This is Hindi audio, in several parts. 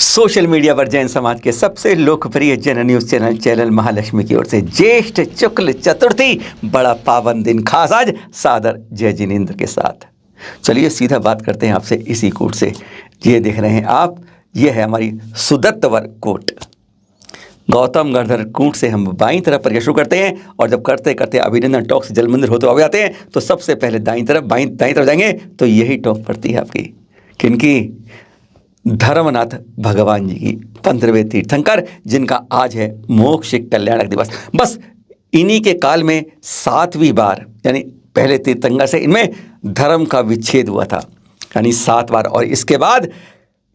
सोशल मीडिया पर जैन समाज के सबसे लोकप्रिय जन न्यूज चैनल महालक्ष्मी की ओर से ज्येष्ठ शुक्ल चतुर्थी बड़ा पावन दिन, खास आज सादर जय जिनेंद्र के साथ। चलिए सीधा बात करते हैं आपसे इसी कोट से। ये देख रहे हैं आप, ये है हमारी सुदत्तवर कोट। गौतम गढ़धर कूट से हम बाईं तरफ पर शुरू करते हैं और जब करते करते अभिनंदन टॉक से जल मंदिर होते हुए जाते हैं तो सबसे पहले दाईं तरफ जाएंगे तो यही टॉक पड़ती है आपकी, किनकी? धर्मनाथ भगवान जी की 15वें तीर्थंकर, जिनका आज है मोक्ष कल्याणक दिवस। बस इन्हीं के काल में 7वीं बार, यानी पहले तीर्थंकर से इनमें धर्म का विच्छेद हुआ था, यानी 7 बार, और इसके बाद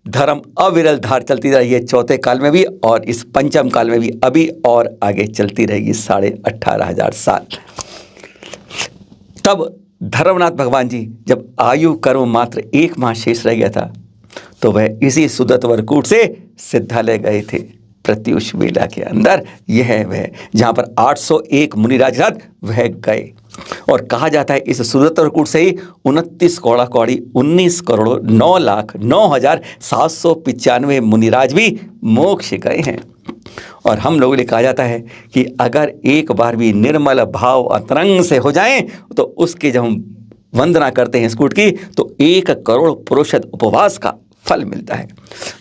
धर्म अविरल धार चलती रही है चौथे काल में भी और इस पंचम काल में भी अभी और आगे चलती रहेगी 18,500 साल। तब धर्मनाथ भगवान जी जब आयु कर्म मात्र 1 माह शेष रह गया था तो वह इसी सुदत्तवर कूट से सिद्धालय गए थे। प्रत्युष मेला के अंदर यह है वह जहाँ पर 801 मुनिराज साथ वह गए, और कहा जाता है इस सुदत्तवर कूट से ही 29 कौड़ा कौड़ी 19 करोड़ 9,09,795 मुनिराज भी मोक्ष गए हैं। और हम लोगों ने कहा जाता है कि अगर एक बार भी निर्मल भाव अंतरंग से हो जाएं तो उसके जब हम वंदना करते हैं इस कूट की तो 1 करोड़ पुरुषद उपवास का फल मिलता है।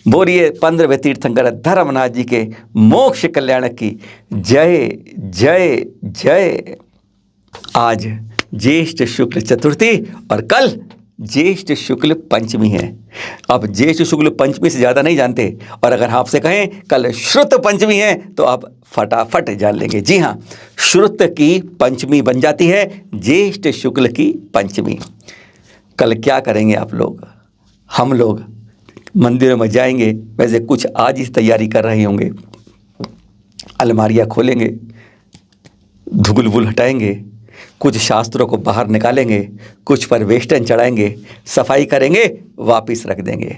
बोलिए 15वें तीर्थंकर धर्मनाथ जी के मोक्ष कल्याणक की जय जय जय। आज ज्येष्ठ शुक्ल चतुर्थी और कल ज्येष्ठ शुक्ल पंचमी है। अब ज्येष्ठ शुक्ल पंचमी से ज़्यादा नहीं जानते, और अगर आपसे कहें कल श्रुत पंचमी है तो आप फटाफट जान लेंगे। जी हाँ, श्रुत की पंचमी बन जाती है ज्येष्ठ शुक्ल की पंचमी। कल क्या करेंगे आप लोग? हम लोग मंदिरों में जाएंगे, वैसे कुछ आज ही तैयारी कर रहे होंगे। अलमारियाँ खोलेंगे, धुगुल हटाएंगे, कुछ शास्त्रों को बाहर निकालेंगे, कुछ पर वेस्टर्न चढ़ाएंगे, सफाई करेंगे, वापस रख देंगे।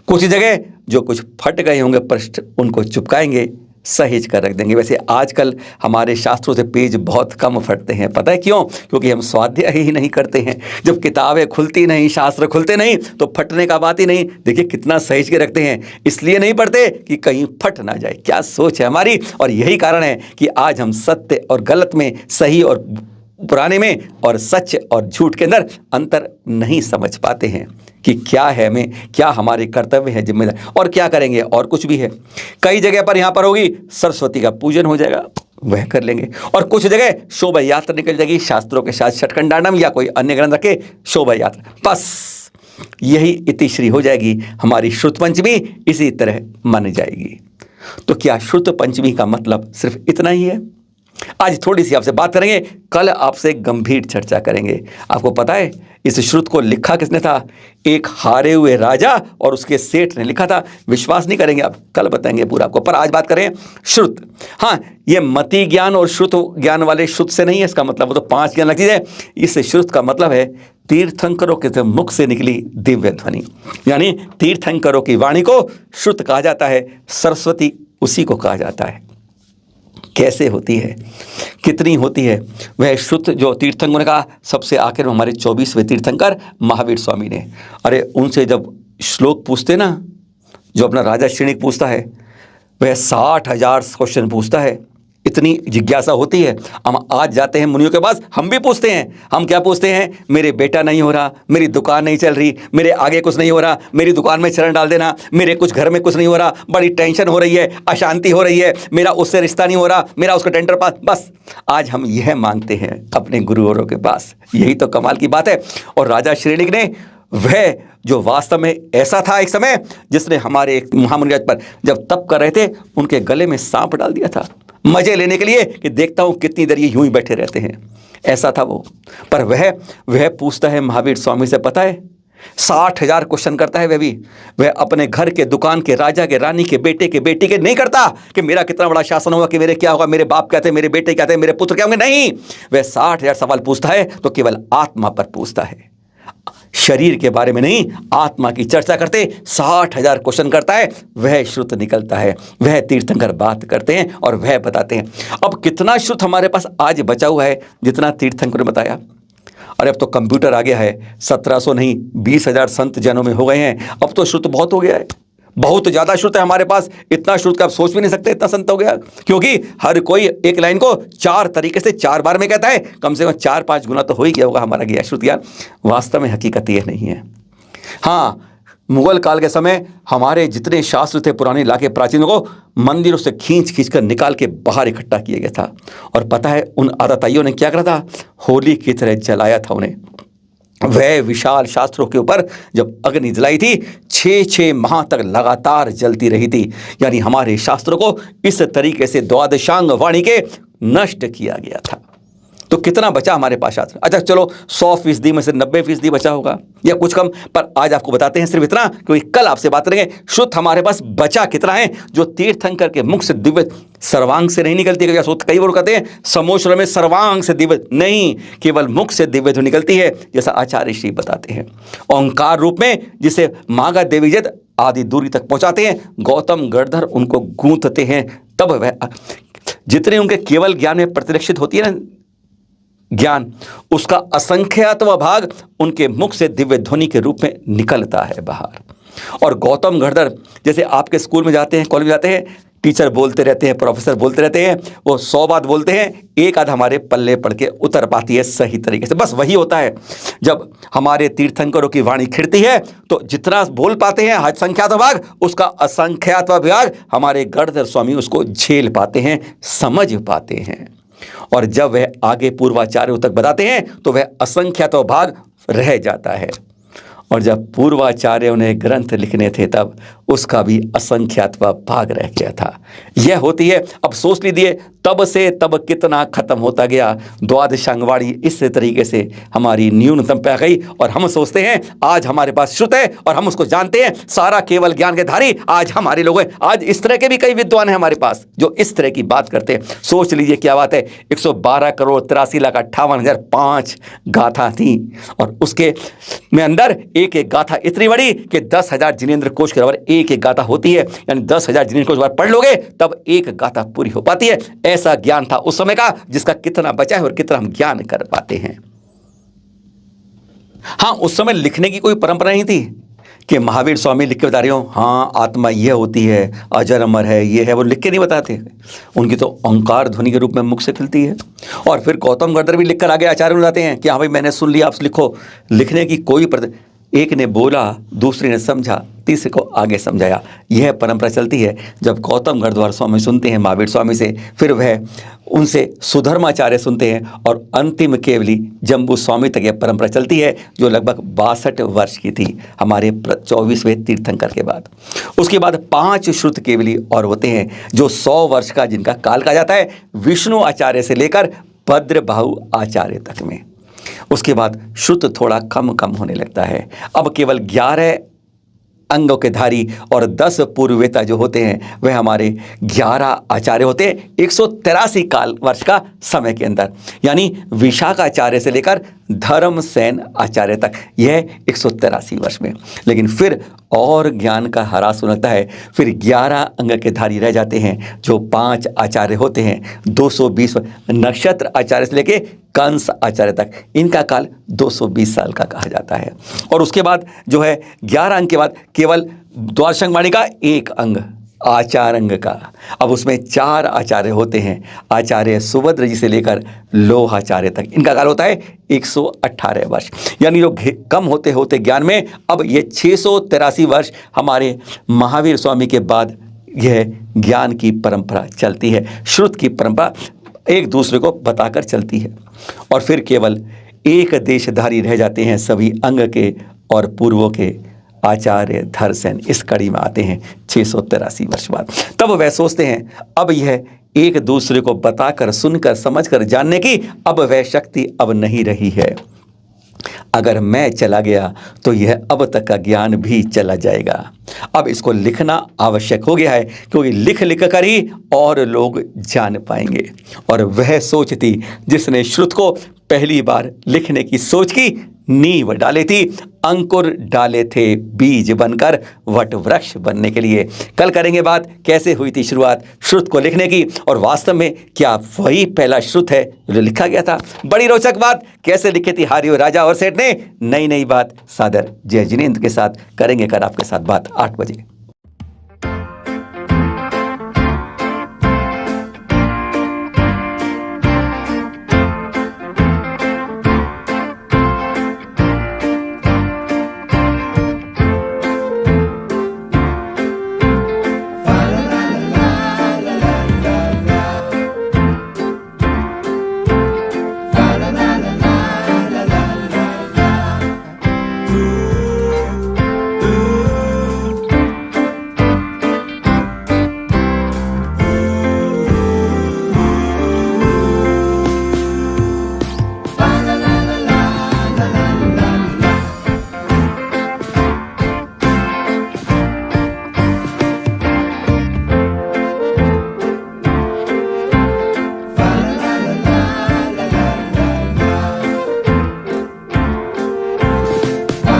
कुछ जगह जो कुछ फट गए होंगे पृष्ठ उनको चिपकाएंगे, सहेज कर रख देंगे। वैसे आजकल हमारे शास्त्रों से पेज बहुत कम फटते हैं, पता है क्यों? क्योंकि हम स्वाध्याय ही नहीं करते हैं। जब किताबें खुलती नहीं, शास्त्र खुलते नहीं तो फटने का बात ही नहीं। देखिए कितना सहेज के रखते हैं, इसलिए नहीं पढ़ते कि कहीं फट ना जाए। क्या सोच है हमारी! और यही कारण है कि आज हम सत्य और गलत में, सही और पुराने में और सच और झूठ के अंदर अंतर नहीं समझ पाते हैं कि क्या है हमें, क्या हमारे कर्तव्य है, जिम्मेदारी, और क्या करेंगे। और कुछ भी है, कई जगह पर यहाँ पर होगी सरस्वती का पूजन हो जाएगा, वह कर लेंगे, और कुछ जगह शोभा यात्रा निकल जाएगी शास्त्रों के साथ, छठखंडांडम या कोई अन्य ग्रंथ रखे शोभा यात्रा, बस यही इतिश्री हो जाएगी। हमारी श्रुत पंचमी इसी तरह मन जाएगी। तो क्या श्रुत पंचमी का मतलब सिर्फ इतना ही है? आज थोड़ी सी आपसे बात करेंगे, कल आपसे गंभीर चर्चा करेंगे। आपको पता है इस श्रुत को लिखा किसने था? एक हारे हुए राजा और उसके सेठ ने लिखा था। विश्वास नहीं करेंगे आप, कल बताएंगे पूरा आपको, पर आज बात करें श्रुत। हाँ, ये मति ज्ञान और श्रुत ज्ञान वाले श्रुत से नहीं है इसका मतलब, वो तो 5 ज्ञान लगती है। इस श्रुत का मतलब है तीर्थंकरों के मुख से निकली दिव्य ध्वनि, यानी तीर्थंकरों की वाणी को श्रुत कहा जाता है। सरस्वती उसी को कहा जाता है। कैसे होती है, कितनी होती है? वह श्रुत जो तीर्थंकर ने कहा, सबसे आखिर में हमारे 24वें तीर्थंकर महावीर स्वामी ने, अरे उनसे जब श्लोक पूछते ना, जो अपना राजा श्रेणिक पूछता है, वह 60,000 क्वेश्चन पूछता है। इतनी जिज्ञासा होती है। हम आज जाते हैं मुनियों के पास, हम भी पूछते हैं। हम क्या पूछते हैं? मेरे बेटा नहीं हो रहा, मेरी दुकान नहीं चल रही, मेरे आगे कुछ नहीं हो रहा, मेरी दुकान में चरण डाल देना, मेरे कुछ घर में कुछ नहीं हो रहा, बड़ी टेंशन हो रही है, अशांति हो रही है, मेरा उससे रिश्ता नहीं हो रहा, मेरा उसका टेंडर पास। बस आज हम यह मांगते हैं अपने गुरुवरों के पास। यही तो कमाल की बात है। और राजा श्रेणिक ने, वह जो वास्तव में ऐसा था एक समय, जिसने हमारे एक महामुनिराज पर जब तप कर रहे थे उनके गले में सांप डाल दिया था, मजे लेने के लिए कि देखता हूं कितनी देर ये यूं ही बैठे रहते हैं। ऐसा था वो। पर वह पूछता है महावीर स्वामी से, पता है 60,000 क्वेश्चन करता है। वह अपने घर के, दुकान के, राजा के, रानी के, बेटे के, बेटी के नहीं करता कि मेरा कितना बड़ा शासन होगा, कि मेरे क्या होगा, मेरे बाप क्या थे, मेरे बेटे क्या थे, मेरे पुत्र क्या होंगे। नहीं, वह 60,000 सवाल पूछता है तो केवल आत्मा पर पूछता है, शरीर के बारे में नहीं। आत्मा की चर्चा करते 60,000 क्वेश्चन करता है, वह श्रुत निकलता है। वह तीर्थंकर बात करते हैं और वह बताते हैं। अब कितना श्रुत हमारे पास आज बचा हुआ है जितना तीर्थंकर ने बताया? अरे अब तो कंप्यूटर आ गया है, 1700 नहीं 20,000 संत जनों में हो गए हैं। अब तो श्रुत बहुत हो गया है, बहुत ज़्यादा श्रुत है हमारे पास, इतना श्रुत का आप सोच भी नहीं सकते, इतना संत हो गया। क्योंकि हर कोई एक लाइन को 4 तरीके से 4 बार में कहता है, कम से कम 4-5 गुना तो हो ही गया होगा हमारा ज्ञान श्रुत ज्ञान। वास्तव में हकीकत ये नहीं है। हाँ, मुगल काल के समय हमारे जितने शास्त्र थे पुराने इलाके प्राचीनों को मंदिरों से खींच कर निकाल के बाहर इकट्ठा किया गया था। और पता है उन आदताइयों ने क्या करा था? होली की तरह जलाया था उन्हें। वह विशाल शास्त्रों के ऊपर जब अग्नि जलाई थी, 6-6 माह तक लगातार जलती रही थी। यानी हमारे शास्त्रों को इस तरीके से द्वादशांग वाणी के नष्ट किया गया था। तो कितना बचा हमारे पास शास्त्र? अच्छा चलो 100% में से 90% बचा होगा या कुछ कम, पर आज आपको बताते हैं सिर्फ इतना, क्योंकि कल आपसे बात करेंगे शुद्ध हमारे पास बचा कितना है, जो तीर्थंकर के मुख से दिव्य सर्वांग से नहीं निकलती है। कई बार कहते हैं समोश्वर में सर्वांग से दिव्य नहीं, केवल मुख से दिव्य जो निकलती है, जैसा आचार्य श्री बताते हैं। ओंकार रूप में जिसे मागा देवी जद आदि दूरी तक पहुंचाते हैं, गौतम गणधर उनको गूंथते हैं, तब वह जितने उनके केवल ज्ञान में प्रतिरक्षित होती है ना ज्ञान, उसका असंख्यातवा भाग उनके मुख से दिव्य ध्वनि के रूप में निकलता है बाहर। और गौतम गणधर जैसे आपके स्कूल में जाते हैं, कॉलेज में जाते हैं, टीचर बोलते रहते हैं, प्रोफेसर बोलते रहते हैं, वो 100 बात बोलते हैं, एक आध हमारे पल्ले पड़ के उतर पाती है सही तरीके से। बस वही होता है जब हमारे तीर्थंकरों की वाणी खिड़ती है, तो जितना बोल पाते हैं संख्यात भाग, उसका असंख्यात भाग हमारे गणधर स्वामी उसको झेल पाते हैं, समझ पाते हैं। और जब वह आगे पूर्वाचार्यों तक बताते हैं तो वह असंख्यात भाग रह जाता है। और जब पूर्वाचार्यों ने ग्रंथ लिखने थे तब उसका भी असंख्यातवा भाग रह गया था। यह होती है, अब सोच लीजिए तब से तब कितना खत्म होता गया। द्वादशांगवाणी इस तरीके से हमारी न्यूनतम पे आ गई और हम सोचते हैं आज हमारे पास श्रुत है और हम उसको जानते हैं, सारा केवल ज्ञान के धारी आज हमारे लोग हैं। आज इस तरह के भी कई विद्वान हैं हमारे पास जो इस तरह की बात करते हैं। सोच लीजिए क्या बात है, 112,83,58,005 गाथा थी और उसके में अंदर एक एक गाथा इतनी बड़ी कि 10,000 जिनेंद्र कोश के बराबर एक एक गाथा होती है। यानी 10,000 जिनेंद्र कोश पढ़ लोगे तब एक गाथा पूरी हो पाती है। ऐसा ज्ञान था उस समय का, जिसका कितना बचा है और कितना हम ज्ञान कर पाते हैं। हाँ, उस समय लिखने की कोई परंपरा नहीं थी कि महावीर स्वामी लिख के बता रहे हो, हाँ आत्मा यह होती है, अजर अमर है, ये है, वो लिख के नहीं बताते। उनकी तो ओंकार ध्वनि के रूप में मुख से खिलती है। और फिर गौतम गणधर भी लिख कर आगे आचार्य बताते हैं कि हाँ भाई मैंने सुन लिया, आप लिखो। लिखने की कोई एक ने बोला, दूसरे ने समझा, तीसरे को आगे समझाया। यह परंपरा चलती है। जब गौतम गणधर स्वामी सुनते हैं महावीर स्वामी से, फिर वह उनसे सुधर्माचार्य सुनते हैं और अंतिम केवली जम्बू स्वामी तक यह परंपरा चलती है, जो लगभग 62 वर्ष की थी हमारे 24वें तीर्थंकर के बाद। उसके बाद 5 श्रुत केवली और होते हैं जो 100 वर्ष का जिनका काल कहा जाता है, विष्णु आचार्य से लेकर भद्रबाहु आचार्य तक में। उसके बाद श्रुत थोड़ा कम होने लगता है। अब केवल 11 अंगों के धारी और 10 पूर्ववेता जो होते हैं वह हमारे 11 आचार्य होते हैं 183 काल वर्ष का समय के अंदर। यानी विशाखाचार्य से लेकर धर्मसेन आचार्य तक, यह 183 वर्ष में। लेकिन फिर और ज्ञान का ह्रास होता है। फिर 11 अंग के धारी रह जाते हैं जो 5 आचार्य होते हैं 220 नक्षत्र आचार्य से लेके कंस आचार्य तक। इनका काल 220 साल का कहा जाता है। और उसके बाद जो है 11 अंग के बाद केवल द्वादशांग वाणी का एक अंग आचारंग का। अब उसमें 4 आचार्य होते हैं, आचार्य सुभद्र जी से लेकर लोहाचार्य तक। इनका काल होता है 118 वर्ष। यानी जो कम होते होते ज्ञान में अब ये 683 वर्ष हमारे महावीर स्वामी के बाद यह ज्ञान की परंपरा चलती है। श्रुत की परंपरा एक दूसरे को बताकर चलती है। और फिर केवल एक देशधारी रह जाते हैं सभी अंग के और पूर्वों के आचार्य धरसेन इस कड़ी में आते हैं 683 वर्ष बाद। तब वह सोचते हैं अब यह एक दूसरे को बताकर सुनकर समझकर जानने की अब वह शक्ति अब नहीं रही है। अगर मैं चला गया तो यह अब तक का ज्ञान भी चला जाएगा। अब इसको लिखना आवश्यक हो गया है, क्योंकि लिख लिख कर ही और लोग जान पाएंगे। और वह सोच थी जिसने श्रुत को पहली बार लिखने की सोच की नींव डाली थी, अंकुर डाले थे बीज बनकर वट वृक्ष बनने के लिए। कल करेंगे बात कैसे हुई थी शुरुआत श्रुत को लिखने की, और वास्तव में क्या वही पहला श्रुत है जो लिखा गया था। बड़ी रोचक बात, कैसे लिखी थी हारियो राजा और सेठ ने। नई बात सादर जय जिनेंद्र के साथ करेंगे कल आपके साथ बात 8 बजे।